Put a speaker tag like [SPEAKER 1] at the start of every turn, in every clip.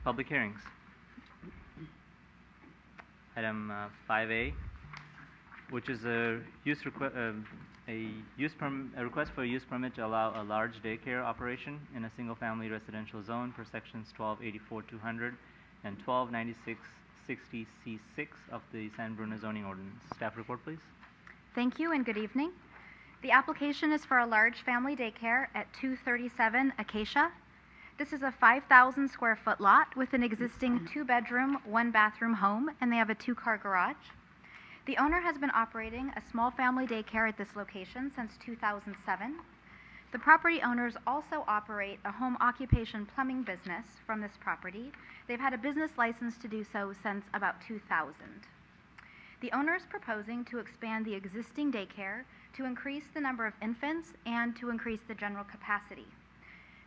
[SPEAKER 1] Public hearings. Item 5A, which is a request for a use permit to allow a large daycare operation in a single-family residential zone per sections 1284-200 and 1296-60C6 of the San Bruno zoning ordinance. Staff report, please.
[SPEAKER 2] Thank you and good evening. The application is for a large family daycare at 237 Acacia. This is a 5,000 square foot lot with an existing 2-bedroom, 1-bathroom home, and they have a 2-car garage. The owner has been operating a small family daycare at this location since 2007. The property owners also operate a home occupation plumbing business from this property. They've had a business license to do so since about 2000. The owner is proposing to expand the existing daycare to increase the number of infants and to increase the general capacity.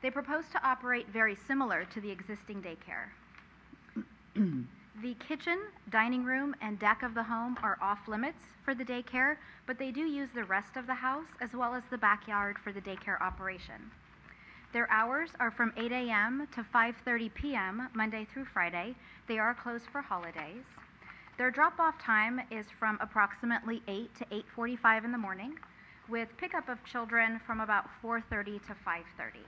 [SPEAKER 2] They propose to operate very similar to the existing daycare. The kitchen, dining room, and deck of the home are off limits for the daycare, but they do use the rest of the house as well as the backyard for the daycare operation. Their hours are from 8 a.m. to 5:30 p.m. Monday through Friday. They are closed for holidays. Their drop-off time is from approximately 8 to 8:45 in the morning, with pickup of children from about 4:30 to 5:30.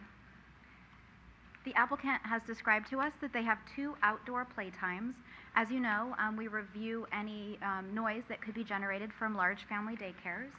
[SPEAKER 2] The applicant has described to us that they have 2 outdoor playtimes. As you know, we review any noise that could be generated from large family daycares.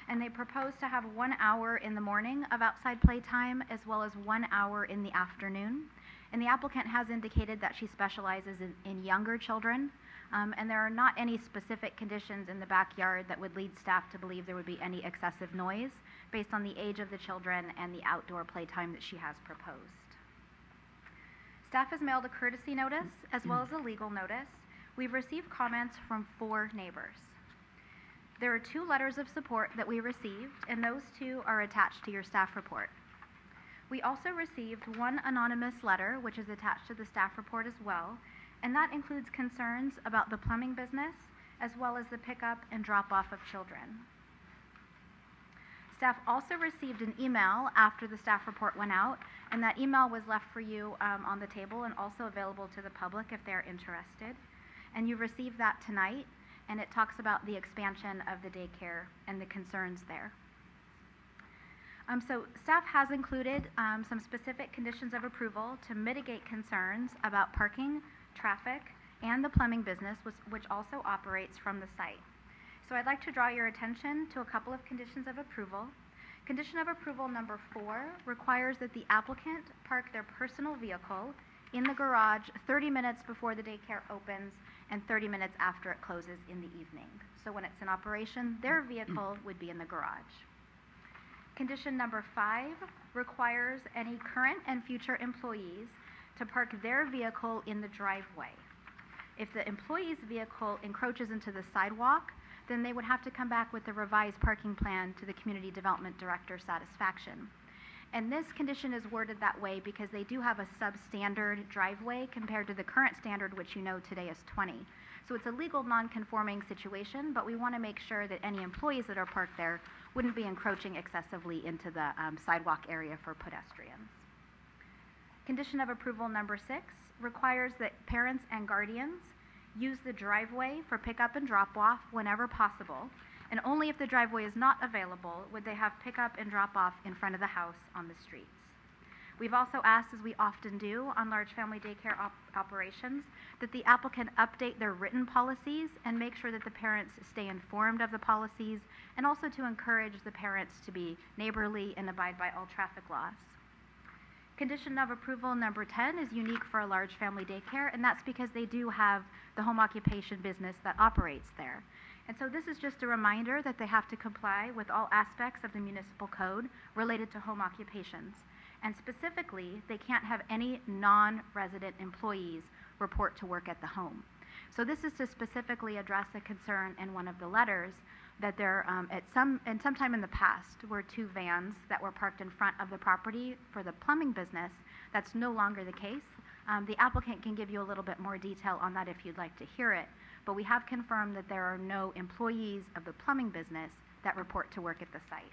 [SPEAKER 2] And they propose to have 1 hour in the morning of outside playtime as well as 1 hour in the afternoon. And the applicant has indicated that she specializes in younger children. And there are not any specific conditions in the backyard that would lead staff to believe there would be any excessive noise based on the age of the children and the outdoor playtime that she has proposed. Staff has mailed a courtesy notice as well as a legal notice. We've received comments from 4 neighbors. There are 2 letters of support that we received, and those 2 are attached to your staff report. We also received 1 anonymous letter, which is attached to the staff report as well, and that includes concerns about the plumbing business as well as the pickup and drop-off of children. Staff also received an email after the staff report went out, and that email was left for you on the table and also available to the public if they're interested. And you received that tonight, and it talks about the expansion of the daycare and the concerns there. So staff has included some specific conditions of approval to mitigate concerns about parking, traffic, and the plumbing business, which also operates from the site. So I'd like to draw your attention to a couple of conditions of approval. Condition of approval number 4 requires that the applicant park their personal vehicle in the garage 30 minutes before the daycare opens and 30 minutes after it closes in the evening. So when it's in operation, their vehicle would be in the garage. Condition number 5 requires any current and future employees to park their vehicle in the driveway. If the employee's vehicle encroaches into the sidewalk, then they would have to come back with the revised parking plan to the Community Development Director's satisfaction. And this condition is worded that way because they do have a substandard driveway compared to the current standard, which you know today is 20. So it's a legal non-conforming situation, but we want to make sure that any employees that are parked there wouldn't be encroaching excessively into the sidewalk area for pedestrians. Condition of approval number 6 requires that parents and guardians use the driveway for pickup and drop-off whenever possible, and only if the driveway is not available would they have pickup and drop-off in front of the house on the streets. We've also asked, as we often do on large family daycare operations, that the applicant update their written policies and make sure that the parents stay informed of the policies, and also to encourage the parents to be neighborly and abide by all traffic laws. Condition of approval number 10 is unique for a large family daycare, and that's because they do have the home occupation business that operates there. And so this is just a reminder that they have to comply with all aspects of the municipal code related to home occupations. And specifically, they can't have any non-resident employees report to work at the home. So this is to specifically address a concern in one of the letters that there, sometime in the past, were 2 vans that were parked in front of the property for the plumbing business. That's no longer the case. The applicant can give you a little bit more detail on that if you'd like to hear it, but we have confirmed that there are no employees of the plumbing business that report to work at the site.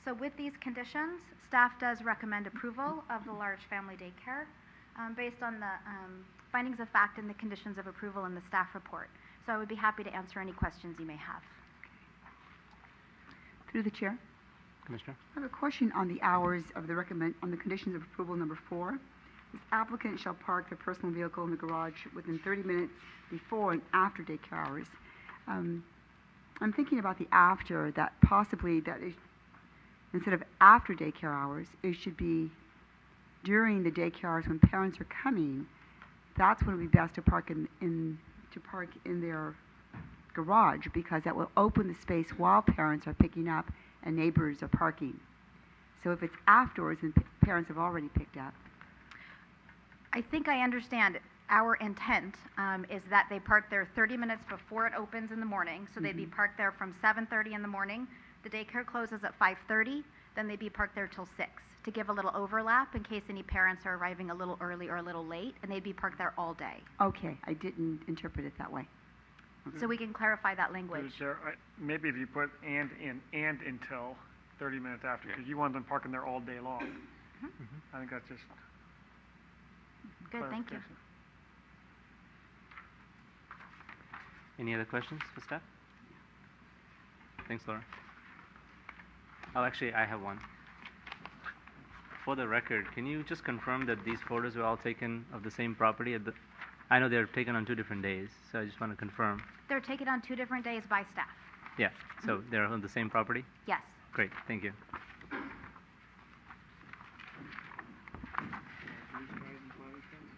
[SPEAKER 2] So with these conditions, staff does recommend approval of the large family daycare. based on the findings of fact and the conditions of approval in the staff report. So I would be happy to answer any questions you may have.
[SPEAKER 3] Through the chair,
[SPEAKER 1] Commissioner?
[SPEAKER 3] I have a question on the hours of the on the conditions of approval number 4. This applicant shall park their personal vehicle in the garage within 30 minutes before and after daycare hours. I'm thinking about the after, that possibly that is, instead of after daycare hours, it should be during the daycare hours when parents are coming. That's when it would be best to park in their garage, because that will open the space while parents are picking up and neighbors are parking. So if it's afterwards and parents have already picked up.
[SPEAKER 2] I think I understand. Our intent is that they park there 30 minutes before it opens in the morning. So they'd be parked there from 7:30 in the morning. The daycare closes at 5:30. Then they'd be parked there till 6 to give a little overlap in case any parents are arriving a little early or a little late, and they'd be parked there all day.
[SPEAKER 3] Okay, I didn't interpret it that way. Okay.
[SPEAKER 2] So we can clarify that language.
[SPEAKER 4] Chair, maybe if you put and until 30 minutes after, because you want them parking there all day long. I think that's just
[SPEAKER 2] Good, thank you.
[SPEAKER 1] Any other questions for staff? Thanks, Laura. Oh, actually, I have one. For the record, can you just confirm that these photos were all taken of the same property? I know they're taken on 2 different days, so I just want to confirm.
[SPEAKER 2] They're taken on 2 different days by staff.
[SPEAKER 1] Yeah, so they're on the same property?
[SPEAKER 2] Yes.
[SPEAKER 1] Great, thank you.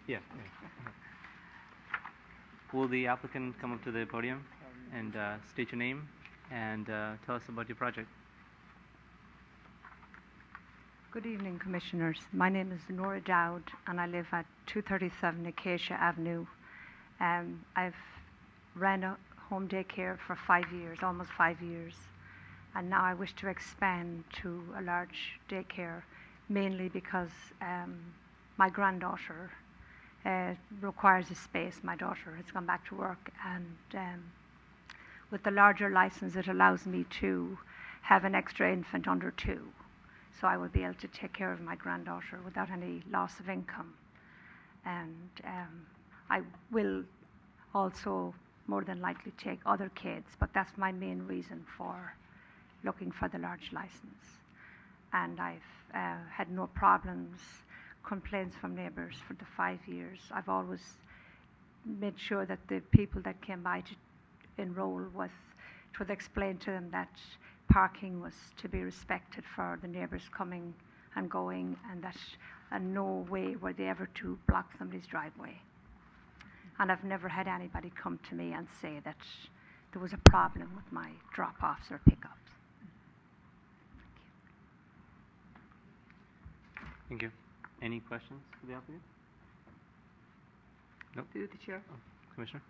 [SPEAKER 1] Yeah. Will the applicant come up to the podium and state your name and tell us about your project?
[SPEAKER 5] Good evening, Commissioners. My name is Nora Dowd, and I live at 237 Acacia Avenue. I've ran a home daycare for 5 years, almost 5 years, and now I wish to expand to a large daycare, mainly because my granddaughter requires a space. My daughter has gone back to work, and with the larger license, it allows me to have an extra infant under 2. So I will be able to take care of my granddaughter without any loss of income. And I will also more than likely take other kids, but that's my main reason for looking for the large license. And I've had no problems, complaints from neighbours for the 5 years. I've always made sure that the people that came by to enroll with, it was explained to them that parking was to be respected for the neighbours coming and going, and that in no way were they ever to block somebody's driveway. And I've never had anybody come to me and say that there was a problem with my drop-offs or pickups.
[SPEAKER 1] Thank you. Any questions for the applicant? Nope.
[SPEAKER 3] Through the chair.
[SPEAKER 1] Oh, Commissioner?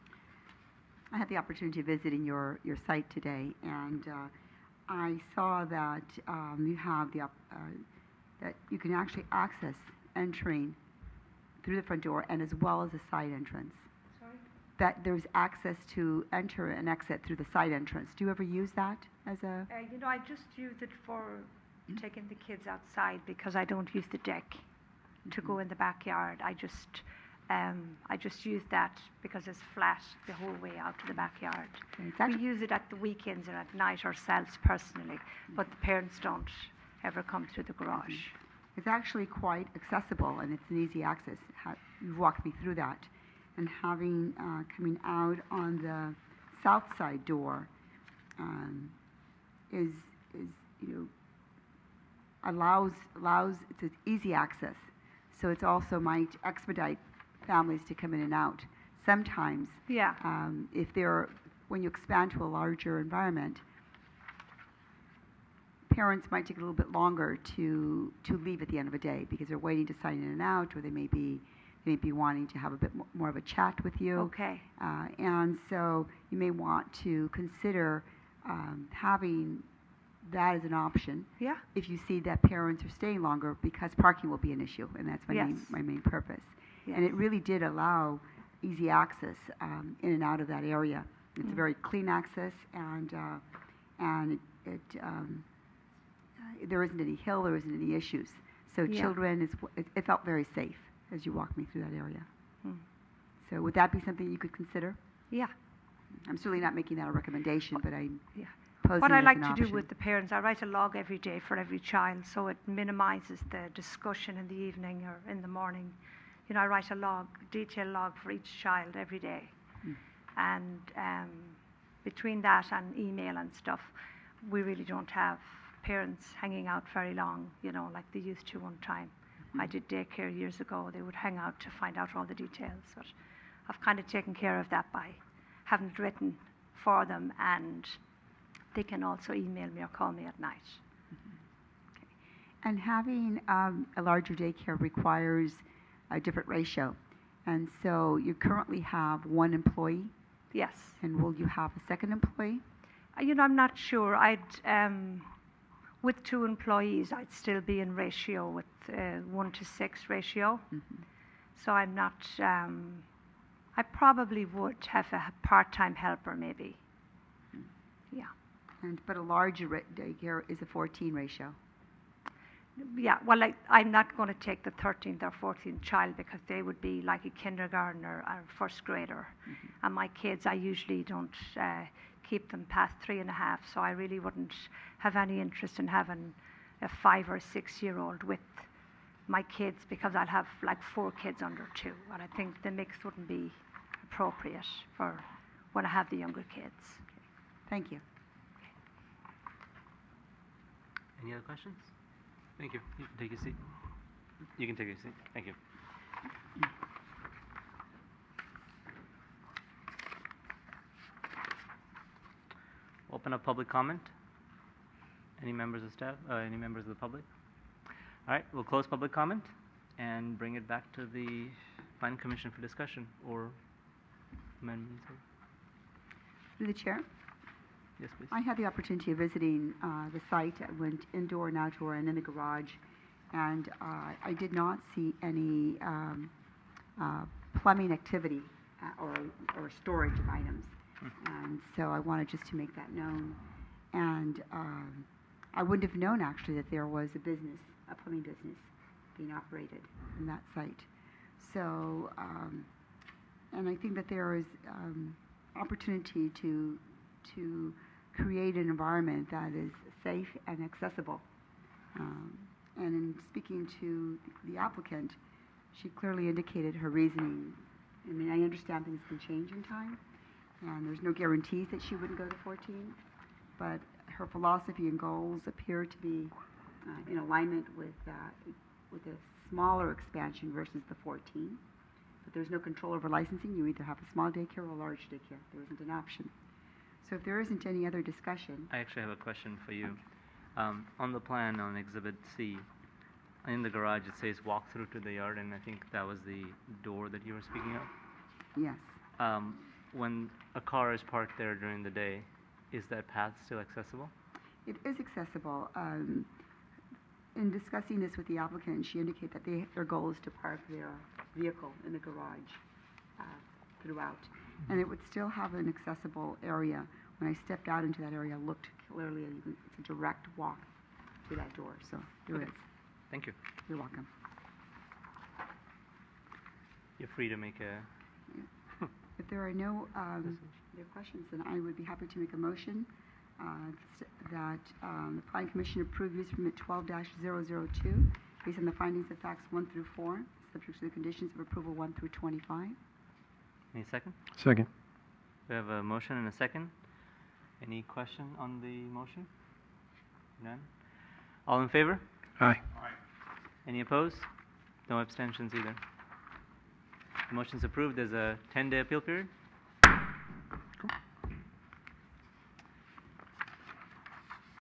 [SPEAKER 3] I had the opportunity of visiting your site today, and I saw that you have that you can actually access entering through the front door and as well as a side entrance.
[SPEAKER 5] Sorry?
[SPEAKER 3] That there's access to enter and exit through the side entrance. Do you ever use that as a?
[SPEAKER 5] I just use it for taking the kids outside because I don't use the deck to go in the backyard. I just use that because it's flat the whole way out to the backyard. We use it at the weekends and at night ourselves personally, but the parents don't ever come through the garage.
[SPEAKER 3] It's actually quite accessible and it's an easy access. You've walked me through that. And having coming out on the south side door is allows it's an easy access. So it's also might expedite families to come in and out. Sometimes,
[SPEAKER 5] yeah.
[SPEAKER 3] When you expand to a larger environment, parents might take a little bit longer to leave at the end of a day because they're waiting to sign in and out, or they may be wanting to have a bit more of a chat with you.
[SPEAKER 5] Okay.
[SPEAKER 3] And so you may want to consider having that as an option.
[SPEAKER 5] Yeah.
[SPEAKER 3] If you see that parents are staying longer, because parking will be an issue, and that's my main purpose. Yes. And it really did allow easy access in and out of that area. It's a very clean access, and there isn't any hill, there isn't any issues. So children, it felt very safe. as you walk me through that area.
[SPEAKER 5] Hmm.
[SPEAKER 3] So would that be something you could consider?
[SPEAKER 5] Yeah.
[SPEAKER 3] I'm certainly not making that a recommendation, but I'm
[SPEAKER 5] Yeah.
[SPEAKER 3] posing
[SPEAKER 5] What
[SPEAKER 3] it
[SPEAKER 5] I
[SPEAKER 3] as
[SPEAKER 5] like
[SPEAKER 3] an
[SPEAKER 5] to
[SPEAKER 3] option.
[SPEAKER 5] do with the parents, I write a log every day for every child, so it minimises the discussion in the evening or in the morning. You know, I write a log, detailed log for each child every day.
[SPEAKER 3] Mm.
[SPEAKER 5] And between that and email and stuff, we really don't have parents hanging out very long, you know, like they used to one time. I did daycare years ago. They would hang out to find out all the details, but I've kind of taken care of that by having it written for them, and they can also email me or call me at night.
[SPEAKER 3] And having a larger daycare requires a different ratio. And so you currently have one employee,
[SPEAKER 5] Yes.
[SPEAKER 3] and will you have a second employee?
[SPEAKER 5] You know, I'm not sure. With 2 employees, I'd still be in ratio with 1-to-6 ratio.
[SPEAKER 3] Mhm.
[SPEAKER 5] So I'm not, I probably would have a part-time helper maybe. Yeah.
[SPEAKER 3] But a larger daycare is a 14 ratio.
[SPEAKER 5] Yeah, well, I'm not going to take the 13th or 14th child because they would be like a kindergartner or first grader.
[SPEAKER 3] Mhm.
[SPEAKER 5] And my kids, I usually don't keep them past 3.5, so I really wouldn't have any interest in having a 5 or 6-year-old with my kids because I'll have like 4 kids under 2, and I think the mix wouldn't be appropriate for when I have the younger kids.
[SPEAKER 3] Thank you.
[SPEAKER 1] Any other questions? Thank you. You can take your seat. You can take your seat. Thank you. Open up public comment. Any members of staff? Any members of the public? All right, we'll close public comment and bring it back to the Planning Commission for discussion or amendments.
[SPEAKER 3] Through the chair,
[SPEAKER 1] Yes, please.
[SPEAKER 3] I had the opportunity of visiting the site. I went indoor and outdoor and in the garage, and I did not see any plumbing activity or storage of items. And so I wanted just to make that known. And I wouldn't have known actually that there was a business, a plumbing business, being operated in that site. So, and I think that there is opportunity to create an environment that is safe and accessible. And in speaking to the applicant, she clearly indicated her reasoning. I mean, I understand things can change in time, and there's no guarantees that she wouldn't go to 14, but her philosophy and goals appear to be in alignment with a smaller expansion versus the 14. But there's no control over licensing. You either have a small daycare or a large daycare. There isn't an option. So if there isn't any other discussion.
[SPEAKER 1] I actually have a question for you. On the plan on Exhibit C, in the garage it says walk through to the yard, and I think that was the door that you were speaking of.
[SPEAKER 3] Yes.
[SPEAKER 1] When a car is parked there during the day, is that path still accessible?
[SPEAKER 3] It is accessible. In discussing this with the applicant, she indicated that their goal is to park their vehicle in the garage throughout. And it would still have an accessible area. When I stepped out into that area, I looked clearly, it's a direct walk to that door. So there is.
[SPEAKER 1] Thank you.
[SPEAKER 3] You're welcome.
[SPEAKER 1] You're free to make a...
[SPEAKER 3] If there are no other questions, then I would be happy to make a motion that the Planning Commission approve use permit 12-002 based on the findings of facts 1 through 4, subject to the conditions of approval 1 through 25.
[SPEAKER 1] Any second?
[SPEAKER 6] Second.
[SPEAKER 1] We have a motion and a second. Any question on the motion? None? All in favor?
[SPEAKER 6] Aye.
[SPEAKER 1] Any opposed? No abstentions either. The motion's approved. There's a 10-day appeal period.